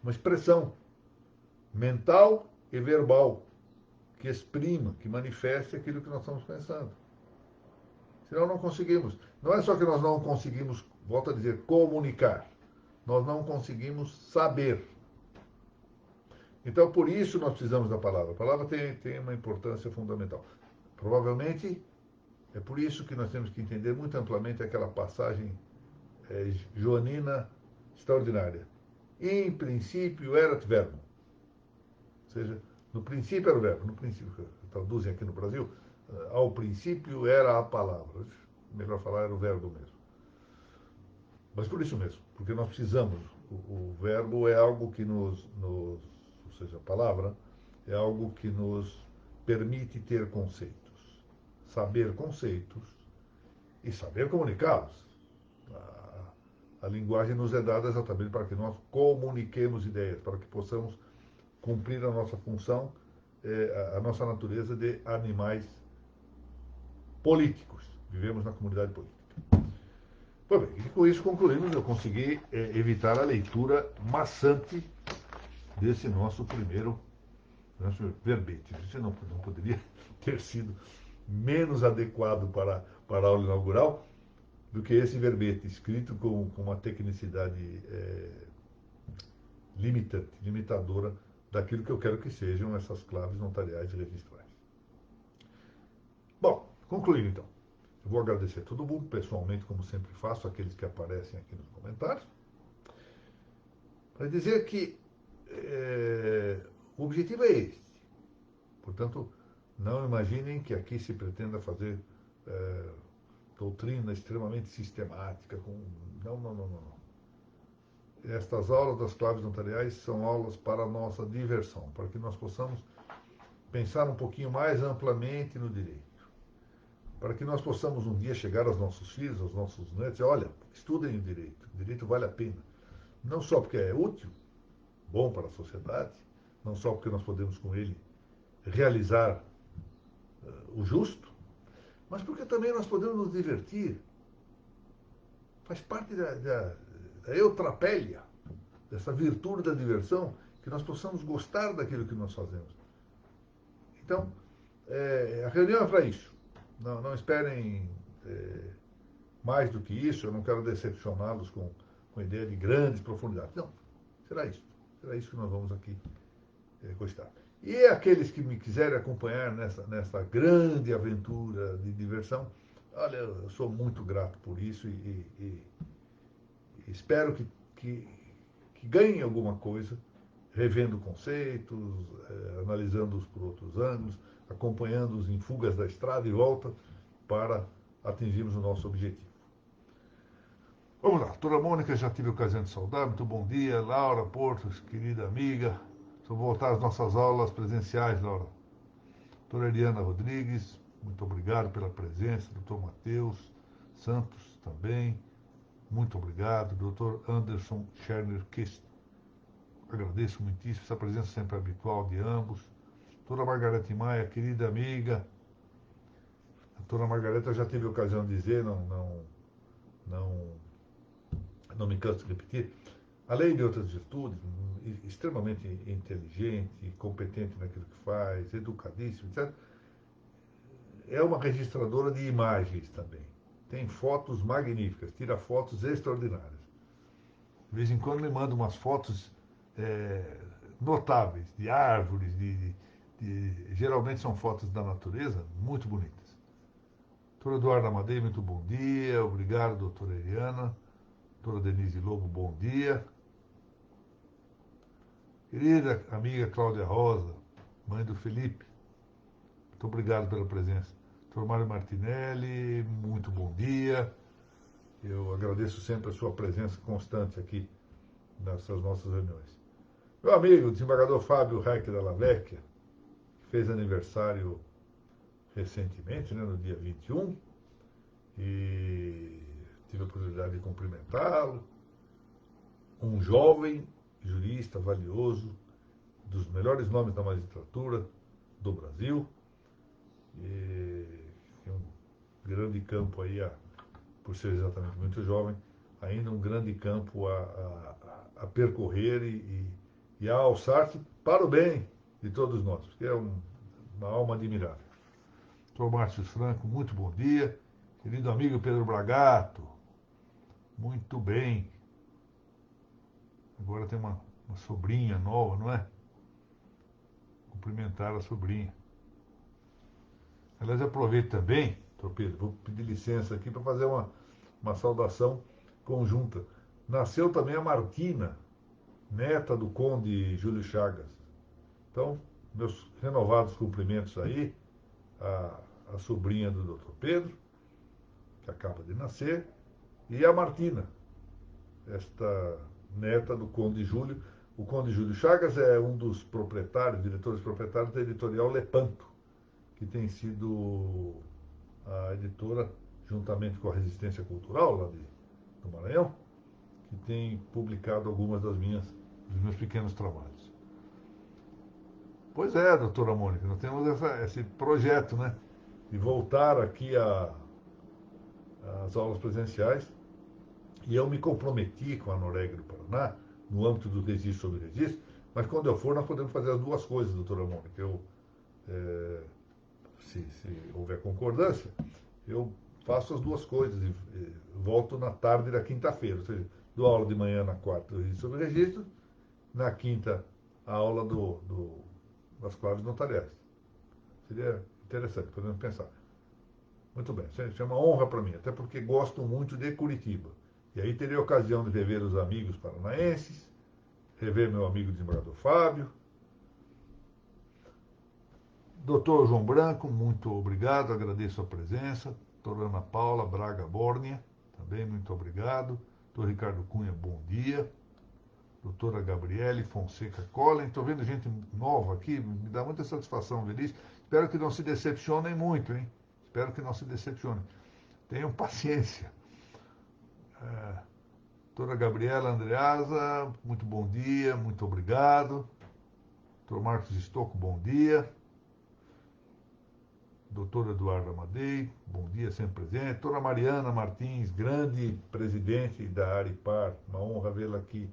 Speaker 1: uma expressão mental e verbal que exprima, que manifeste aquilo que nós estamos pensando. Senão não conseguimos. Não é só que nós não conseguimos, volto a dizer, comunicar. Nós não conseguimos saber. Então, por isso nós precisamos da palavra. A palavra tem uma importância fundamental. Provavelmente, é por isso que nós temos que entender muito amplamente aquela passagem joanina extraordinária. Em princípio erat verbo. Ou seja, no princípio era o verbo. No princípio, traduzem aqui no Brasil, ao princípio era a palavra. Melhor falar, era o verbo mesmo. Mas por isso mesmo, porque nós precisamos. O verbo é algo que ou seja, a palavra é algo que nos permite ter conceitos, saber conceitos e saber comunicá-los. A linguagem nos é dada exatamente para que nós comuniquemos ideias, para que possamos cumprir a nossa função, a nossa natureza de animais políticos. Vivemos na comunidade política. Pois bem, e com isso concluímos, eu consegui evitar a leitura maçante desse nosso primeiro verbete. Isso não poderia ter sido menos adequado para a aula inaugural do que esse verbete, escrito com uma tecnicidade limitadora daquilo que eu quero que sejam essas claves notariais e registrais. Bom, concluindo então. Eu vou agradecer a todo mundo, pessoalmente, como sempre faço, aqueles que aparecem aqui nos comentários, para dizer que o objetivo é este. Portanto, não imaginem que aqui se pretenda fazer doutrina extremamente sistemática. Não. Estas aulas das claves notariais são aulas para a nossa diversão, para que nós possamos pensar um pouquinho mais amplamente no direito. Para que nós possamos um dia chegar aos nossos filhos, aos nossos netos, e olha, estudem o direito vale a pena. Não só porque é útil, bom para a sociedade, não só porque nós podemos com ele realizar o justo, mas porque também nós podemos nos divertir. Faz parte da eutrapelia, dessa virtude da diversão, que nós possamos gostar daquilo que nós fazemos. Então, a reunião é para isso. Não esperem mais do que isso, eu não quero decepcioná-los com a ideia de grandes profundidades. Não, será isso. Será isso que nós vamos aqui gostar. E aqueles que me quiserem acompanhar nessa grande aventura de diversão, olha, eu sou muito grato por isso e espero que ganhem alguma coisa, revendo conceitos, analisando-os por outros ângulos, acompanhando-os em fugas da estrada e volta para atingirmos o nosso objetivo. Vamos lá, doutora Mônica, já tive a ocasião de saudar, muito bom dia. Laura Portos, querida amiga, vamos voltar às nossas aulas presenciais, Laura. Doutora Eliana Rodrigues, muito obrigado pela presença. Doutor Matheus Santos também, muito obrigado. Doutor Anderson Scherner Kist, agradeço muitíssimo essa presença sempre habitual de ambos. Doutora Margarete Maia, querida amiga. A doutora Margarete, eu já tive a ocasião de dizer, não, não me canso de repetir, além de outras virtudes, extremamente inteligente, competente naquilo que faz, educadíssimo, etc., é uma registradora de imagens também. Tem fotos magníficas, tira fotos extraordinárias. De vez em quando me manda umas fotos notáveis, de árvores, geralmente são fotos da natureza, muito bonitas. Doutora Eduarda Amadei, muito bom dia. Obrigado, doutora Eliana. Doutora Denise Lobo, bom dia. Querida amiga Cláudia Rosa, mãe do Felipe, muito obrigado pela presença. Doutor Mário Martinelli, muito bom dia. Eu agradeço sempre a sua presença constante aqui nessas nossas reuniões. Meu amigo, o desembargador Fábio Reck da Lavecchia, que fez aniversário recentemente, né, no dia 21, e tive a oportunidade de cumprimentá-lo. Um jovem jurista valioso, dos melhores nomes da magistratura do Brasil, e um grande campo aí, por ser exatamente muito jovem, ainda um grande campo a percorrer e a alçar-se para o bem de todos nós, porque é uma alma admirável. Doutor Márcio Franco, muito bom dia. Querido amigo Pedro Bragato, muito bem. Agora tem uma sobrinha nova, não é? Cumprimentar a sobrinha. Aliás, aproveito também, doutor Pedro, vou pedir licença aqui para fazer uma saudação conjunta. Nasceu também a Martina, neta do conde Júlio Chagas. Então, meus renovados cumprimentos aí, a sobrinha do doutor Pedro, que acaba de nascer, e a Martina, esta neta do conde Júlio. O conde Júlio Chagas é um dos proprietários, diretores proprietários da editorial Lepanto, que tem sido a editora, juntamente com a Resistência Cultural, lá do Maranhão, que tem publicado algumas dos meus pequenos trabalhos. Pois é, doutora Mônica, nós temos esse projeto, né, de voltar aqui às aulas presenciais, e eu me comprometi com a Noreg do Paraná, no âmbito do registro sobre registro, mas quando eu for, nós podemos fazer as duas coisas, doutora Mônica. Se houver concordância, eu faço as duas coisas e volto na tarde da quinta-feira, ou seja, dou aula de manhã na quarta do registro sobre registro, na quinta a aula das claves notariais. Seria interessante, podemos pensar. Muito bem, isso é uma honra para mim, até porque gosto muito de Curitiba. E aí terei a ocasião de rever os amigos paranaenses, rever meu amigo desembargador Fábio. Doutor João Branco, muito obrigado, agradeço a presença. Doutora Ana Paula Braga Bórnia, também muito obrigado. Doutor Ricardo Cunha, bom dia. Doutora Gabriele Fonseca Collen, estou vendo gente nova aqui, me dá muita satisfação ver isso. Espero que não se decepcionem muito, hein? Espero que não se decepcionem. Tenham paciência. Doutora Gabriela Andreasa, muito bom dia, muito obrigado. Doutor Marcos Estocco, bom dia. Doutor Eduardo Amadei, bom dia, sempre presente. Doutora Mariana Martins, grande presidente da Aripar, uma honra vê-la aqui.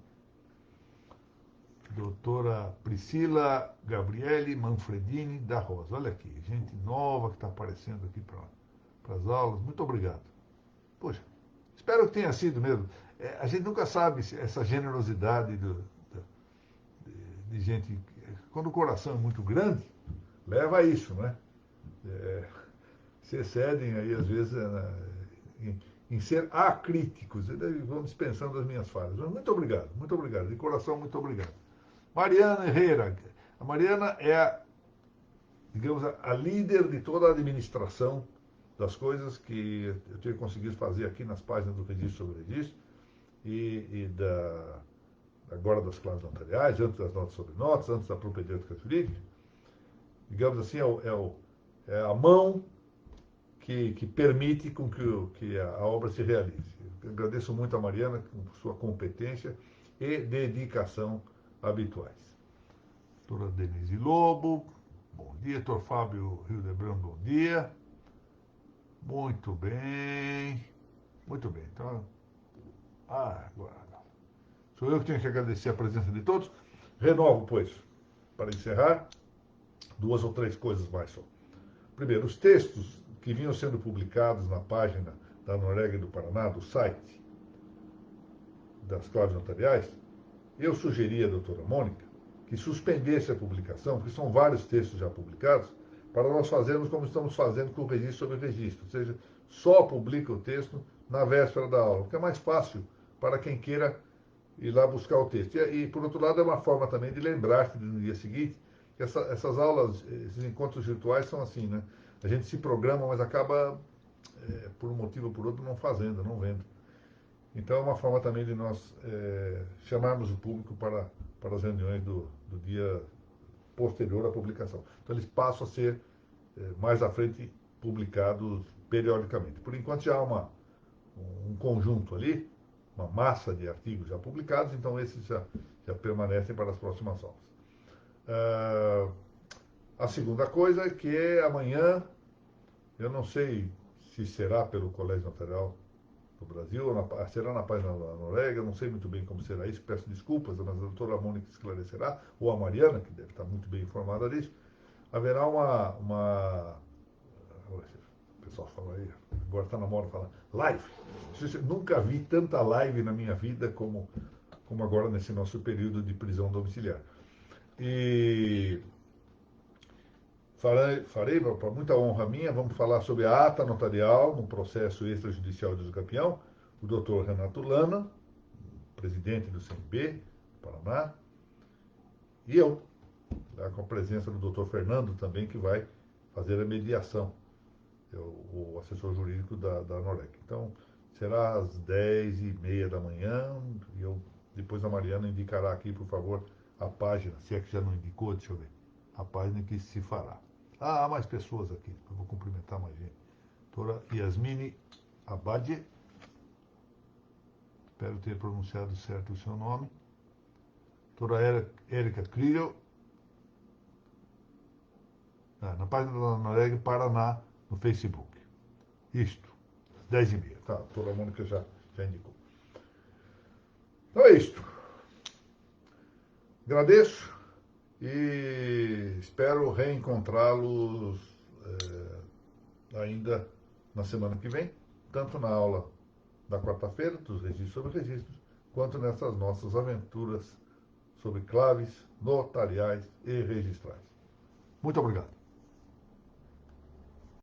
Speaker 1: Doutora Priscila Gabriele Manfredini da Rosa, olha aqui, gente nova que está aparecendo aqui para as aulas, muito obrigado. Poxa, espero que tenha sido mesmo. A gente nunca sabe essa generosidade de gente. Quando o coração é muito grande, leva a isso, não é? Se excedem aí, às vezes, em ser acríticos. Vamos pensando as minhas falhas. Mas muito obrigado. De coração, muito obrigado. Mariana Herrera. A Mariana é digamos, a líder de toda a administração das coisas que eu tenho conseguido fazer aqui nas páginas do Registro sobre Registro agora das claves notariais, antes das notas sobre notas, antes da propedêutica jurídica. Digamos assim, é a mão que permite com que a obra se realize. Eu agradeço muito a Mariana por sua competência e dedicação habituais. Doutora Denise Lobo, bom dia. Doutor Fábio Hildebrand, bom dia. Muito bem. Muito bem. Então, agora sou eu que tenho que agradecer a presença de todos. Renovo, pois, para encerrar, 2 ou 3 coisas mais só. Primeiro, os textos que vinham sendo publicados na página da Noréga e do Paraná, do site das claves notariais, eu sugeri à doutora Mônica que suspendesse a publicação, porque são vários textos já publicados, para nós fazermos como estamos fazendo com o registro sobre registro, ou seja, só publica o texto na véspera da aula, porque é mais fácil para quem queira ir lá buscar o texto. E por outro lado, é uma forma também de lembrar-se no dia seguinte que essas aulas, esses encontros virtuais são assim, né? A gente se programa, mas acaba, por um motivo ou por outro, não fazendo, não vendo. Então é uma forma também de nós chamarmos o público para as reuniões do dia posterior à publicação. Então eles passam a ser, mais à frente, publicados periodicamente. Por enquanto já há um conjunto ali, uma massa de artigos já publicados, então esses já permanecem para as próximas aulas. A segunda coisa é que amanhã, eu não sei se será pelo Colégio Notarial do Brasil, ou será na página da Noréga, eu não sei muito bem como será isso, peço desculpas, mas a doutora Mônica esclarecerá, ou a Mariana, que deve estar muito bem informada disso, haverá o pessoal fala aí, agora está na moda falar, live. Nunca vi tanta live na minha vida como agora nesse nosso período de prisão domiciliar. E farei para muita honra minha, vamos falar sobre a ata notarial no processo extrajudicial de usucapião, o doutor Renato Lana, presidente do CNB, Paraná, e eu, com a presença do doutor Fernando também, que vai fazer a mediação, o assessor jurídico da Noréga. Então, será às 10h30 da manhã, e depois a Mariana indicará aqui, por favor, a página, se é que já não indicou, deixa eu ver, a página que se fará. Há mais pessoas aqui, eu vou cumprimentar mais gente. Doutora Yasmine Abadie, espero ter pronunciado certo o seu nome. Doutora Érica Kriel, na página da Noréga Paraná, no Facebook. Isto, 10h30. Tá, a doutora Mônica já indicou. Então é isto. Agradeço e espero reencontrá-los ainda na semana que vem, tanto na aula da quarta-feira, dos registros sobre registros, quanto nessas nossas aventuras sobre claves notariais e registrais. Muito obrigado.